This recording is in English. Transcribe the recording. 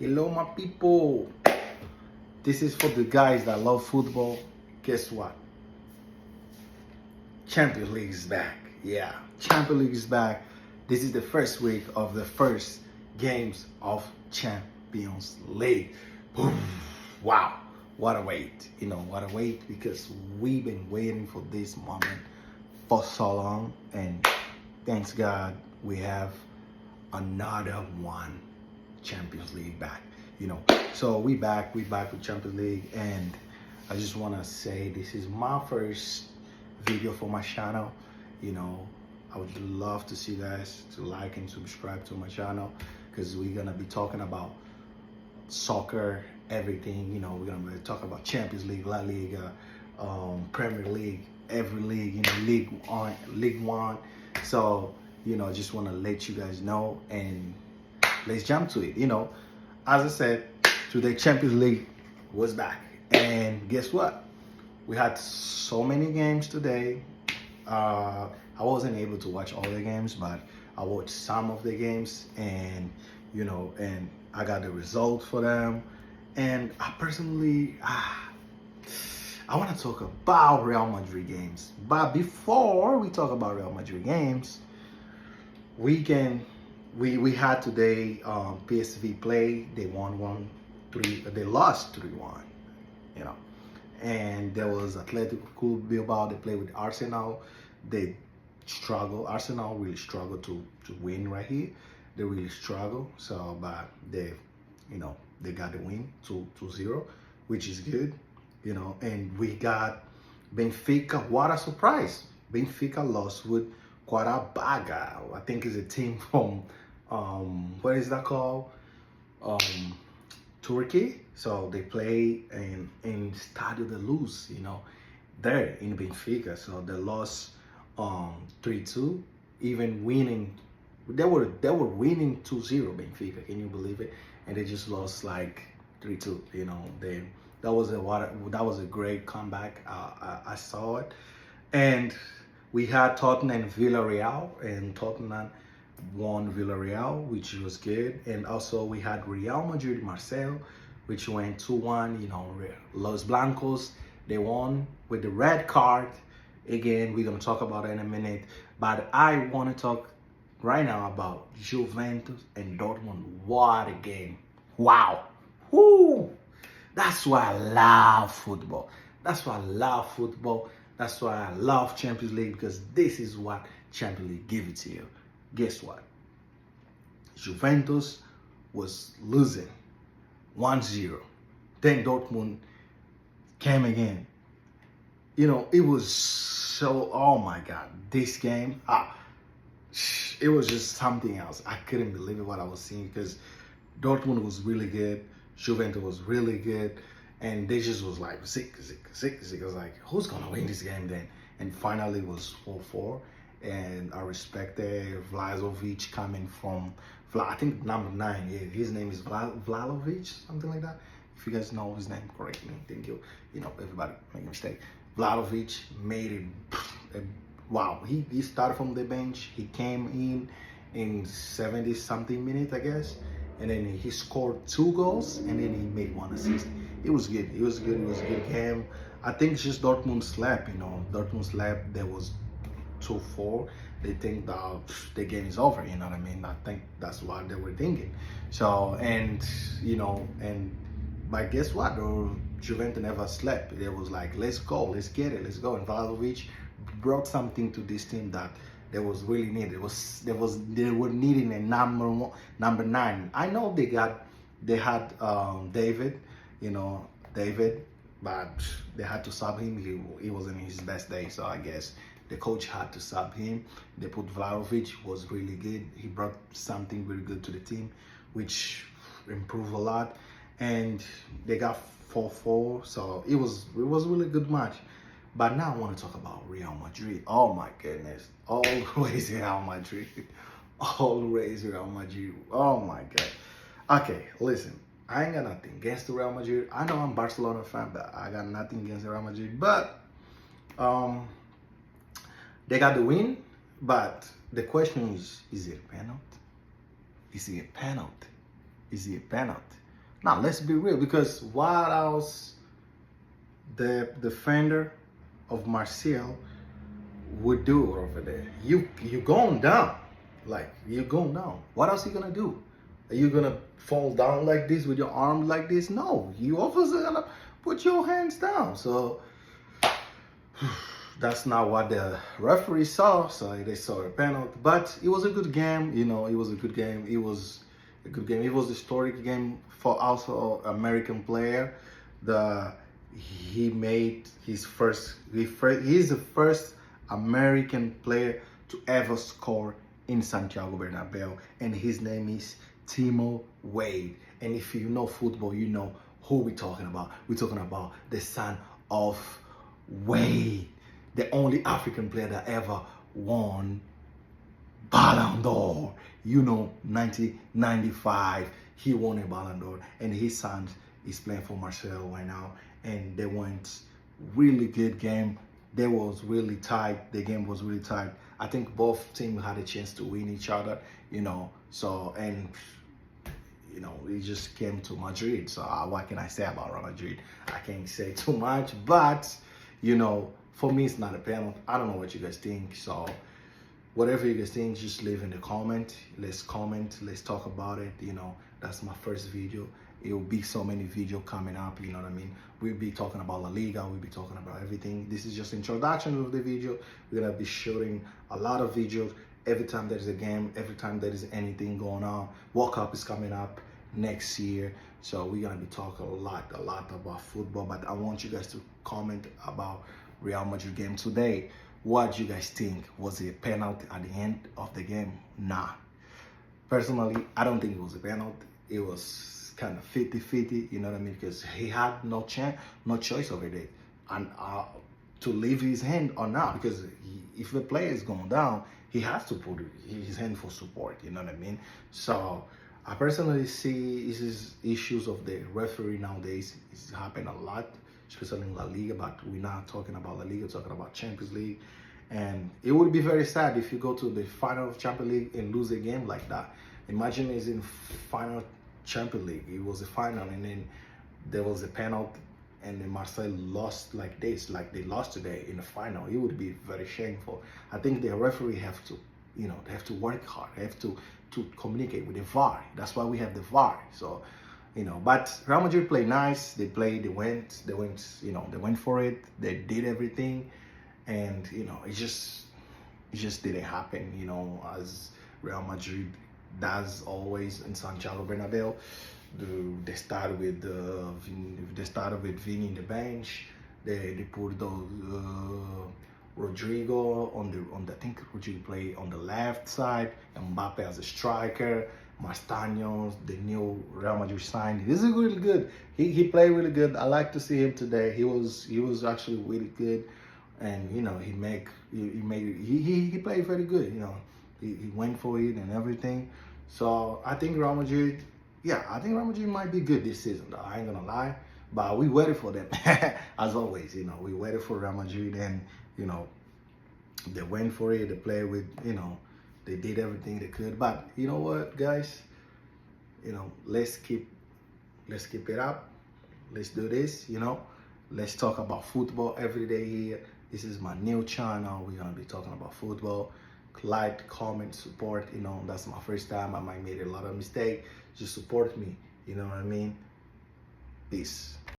Hello, my people. This is for the guys that love football. Guess what? Champions League is back. Yeah, Champions League is back. This is the first week of the first games of Champions League. Boom. Wow, what a wait. What a wait because we've been waiting for this moment for so long. And thanks God we have another one Champions League back. So we back with Champions League, and I just want to say this is my first video for my channel. I would love to see you guys to like and subscribe to my channel because we're gonna be talking about soccer, everything. We're gonna be talking about Champions League, La Liga, Premier League, every league, League One. So just want to let you guys know, and let's jump to it. As I said, today Champions League was back, and guess what? We had so many games today. I wasn't able to watch all the games, but I watched some of the games, and and I got the result for them. And I personally, I want to talk about Real Madrid games. But before we talk about Real Madrid games, we had today PSV play. They won 1-3. They lost 3-1. And there was Atletico Bilbao. They played with Arsenal. They struggle. Arsenal really struggle to win right here. They really struggle. So, but they got the win 2-0, which is good. And we got Benfica. What a surprise! Benfica lost with Guarabaga. I think is a team from what is that called? Turkey. So they play in Stadio de Luz, there in Benfica. So they lost 3-2, even winning. They were winning 2-0 Benfica. Can you believe it? And they just lost like 3-2. That was a great comeback. I saw it, and we had Tottenham and Villarreal, and Tottenham won Villarreal, which was good. And also we had Real Madrid Marseille, which went 2-1. Los Blancos, they won with the red card. Again, we're gonna talk about it in a minute, but I want to talk right now about Juventus and Dortmund. What a game! Wow! Woo! That's why I love football. That's why I love football. That's why I love Champions League, because this is what Champions League give it to you. Guess what? Juventus was losing 1-0. Then Dortmund came again. It was so, oh my God, this game, it was just something else. I couldn't believe it what I was seeing, because Dortmund was really good. Juventus was really good. And they just was like, sick. I was like, who's going to win this game then? And finally it was 4-4. And I respected Vlahovic coming from, I think number 9. Yeah, his name is Vlahovic, something like that. If you guys know his name correctly, thank you. Everybody make a mistake. Vlahovic made it. Wow, he started from the bench. He came in 70 something minutes, I guess. And then he scored 2 goals, and then he made 1 assist. It was good. It was good. It was a good game. I think it's just Dortmund slept. Dortmund slept. There was 2-4. They think that the game is over. You know what I mean? I think that's what they were thinking. So but guess what? Juventus never slept. They was like, let's go, let's get it, let's go. And Vlahovic brought something to this team that they was really needed. They were needing a number 9. I know they had David, David, but they had to sub him. He wasn't in his best day, so I guess the coach had to sub him. They put Vlahovic, was really good. He brought something really good to the team, which improved a lot. And they got 4-4, so it was a really good match. But now I want to talk about Real Madrid. Oh my goodness. Always Real Madrid. Always Real Madrid. Oh my God. Okay, listen. I ain't got nothing against the Real Madrid. I know I'm a Barcelona fan, but I got nothing against the Real Madrid. But they got the win. But the question is it a penalty? Is it a penalty? Is it a penalty? Now let's be real, because what else the defender of Martial would do over there? You going down, like you going down. What else are you gonna do? Are you gonna fall down like this with your arm like this? No, you obviously gonna put your hands down. So that's not what the referee saw. So they saw a penalty, but it was a good game. You know, it was a good game. It was a good game. It was a historic game for also American player. He made his first. He's the first American player to ever score in Santiago Bernabeu, and his name is Timo Wade. And if you know football, you know who we're talking about. We're talking about the son of Wade, the only African player that ever won Ballon d'Or. You know, 1995, he won a Ballon d'Or, and his son is playing for Marseille right now, and they went really good game. They was really tight. The game was really tight. I think both teams had a chance to win each other, you know. So, and you know, it just came to Madrid. So what can I say about Real Madrid? I can't say too much, but you know, for me, it's not a penalty. I don't know what you guys think. So whatever you guys think, just leave in the comment. Let's comment. Let's talk about it. You know, that's my first video. It will be so many videos coming up. You know what I mean? We'll be talking about La Liga. We'll be talking about everything. This is just introduction of the video. We're gonna be shooting a lot of videos every time there's a game. Every time there is anything going on. World Cup is coming up next year, so we're gonna be talking a lot about football. But I want you guys to comment about Real Madrid game today. What do you guys think? Was it a penalty at the end of the game? Nah. Personally, I don't think it was a penalty. It was kind of 50-50, you know what I mean? Because he had no choice over there, and to leave his hand or not. Because if the player is going down, he has to put his hand for support. You know what I mean? So I personally see these issues of the referee nowadays. It's happened a lot, especially in La Liga. But we're not talking about La Liga, we're talking about Champions League. And it would be very sad if you go to the final of Champions League and lose a game like that. Imagine it's in final Champions League. It was a final, and then there was a penalty, and then Marseille lost like this, like they lost today in the final. It would be very shameful. I think the referee have to, you know, they have to work hard. They have to communicate with the VAR. That's why we have the VAR. So, you know, but Real Madrid played nice. They went, you know, they went for it. They did everything, and you know, it just didn't happen. You know, as Real Madrid does always in Santiago Bernabeu. They started with Vini in the bench. They put Rodrigo on the I think Rodrigo play on the left side, and Mbappe as a striker. Marstaños, the new Real Madrid signed. This is really good. He played really good. I like to see him today. He was actually really good, and you know, he played very good. You know, he went for it and everything. So I think Real Madrid, I think Real Madrid might be good this season, though. I ain't gonna lie. But we waited for them. As always, you know, we waited for Real Madrid, and you know, they went for it. They played with, you know, they did everything they could. But you know what, guys? You know, let's keep it up. Let's do this, you know. Let's talk about football every day here. This is my new channel. We're gonna be talking about football. Like, comment, support. You know, that's my first time. I might make a lot of mistakes. Just support me. You know what I mean? Peace.